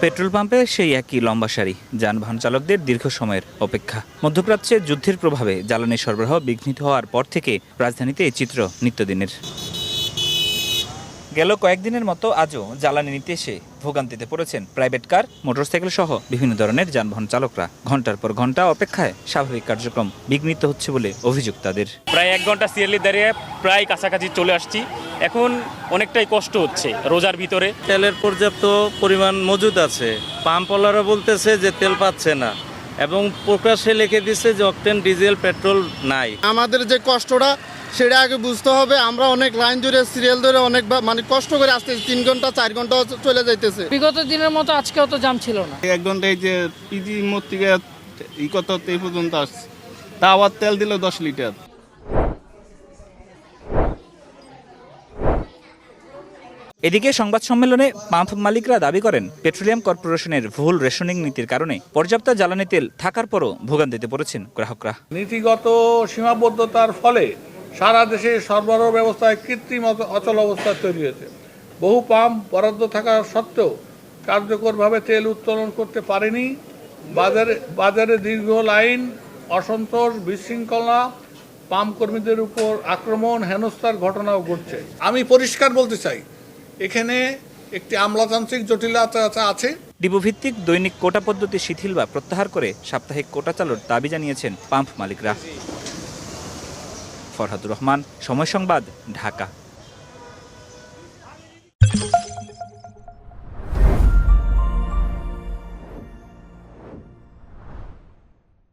Petrol পাম্পে সেই একই লম্বা সারি, যানবাহন চালকদের দীর্ঘ সময়ের অপেক্ষা। মধ্যপ্রাচ্যে যুদ্ধের প্রভাবে জ্বালানি সরবরাহ বিঘ্নিত হওয়ার পর থেকে রাজধানীতে এই চিত্র নিত্যদিনের। গেল কয়েকদিনের মতো আজও জ্বালানি নিতে এসে ভোগান্তিতে পড়েছেন প্রাইভেট কার, মোটরসাইকেল সহ বিভিন্ন ধরনের যানবাহন চালকরা। ঘন্টার পর ঘন্টা অপেক্ষায় স্বাভাবিক কার্যক্রম বিঘ্নিত হচ্ছে বলে অভিযোগ তাদের। প্রায় 1 ঘন্টা সিরিয়ালে দাঁড়িয়ে প্রায় কাছাকাছি চলে আসছি। এখন অনেকটাই কষ্ট হচ্ছে রোজার ভিতরে। তেলের পর্যাপ্ত পরিমাণ মজুদ আছে, পাম্পওয়ালারা বলতেছে যে তেল পাচ্ছে না এবং প্রকাশ্যে লিখে দিচ্ছে যে অকটেন ডিজেল পেট্রোল নাই। আমাদের যে কষ্টটা সেটা আগে বুঝতে হবে। আমরা অনেক লাইন ধরে সিরিয়াল ধরে অনেক মানে কষ্ট করে আসতেছি, 3 ঘন্টা 4 ঘন্টা চলে যাইতেছে। বিগত দিনের মতো আজকে অত জাম ছিল না। 1 ঘন্টায় যে পিজি মোড় থেকে এই কত এই পর্যন্ত আসছে, তা আবার তেল দিল 10 লিটার। এদিকে সংবাদ সম্মেলনে পাম্প মালিকরা দাবি করেন, পেট্রোলিয়াম কর্পোরেশনের ভুল রেশনিং নীতির কারণে পর্যাপ্ত জ্বালানি তেল থাকার পরও ভোগান্তিতে পড়েছেন গ্রাহকরা। নীতিগত সীমাবদ্ধতার ফলে সারা দেশে সরবরাহ ব্যবস্থায় কৃত্রিম অচল অবস্থা তৈরি হয়েছে। বহু পাম্প বরাদ্দ থাকা সত্ত্বেও কার্যকরভাবে তেল উত্তোলন করতে পারেনি। বাজারে দীর্ঘ লাইন, অসন্তোষ, বিশৃঙ্খলা, পাম্প কর্মীদের উপর আক্রমণ, হেনস্থার ঘটনাও ঘটছে। আমি পরিষ্কার বলতে চাই, এখানে একটি আমলাতান্ত্রিক জটিলতা আছে। ডিপোভিত্তিক দৈনিক কোটা পদ্ধতি শিথিল বা প্রত্যাহার করে সাপ্তাহিক কোটা চালুর দাবি জানিয়েছেন পাম্প মালিকরা। ফরহাদুর রহমান, সময় সংবাদ, ঢাকা।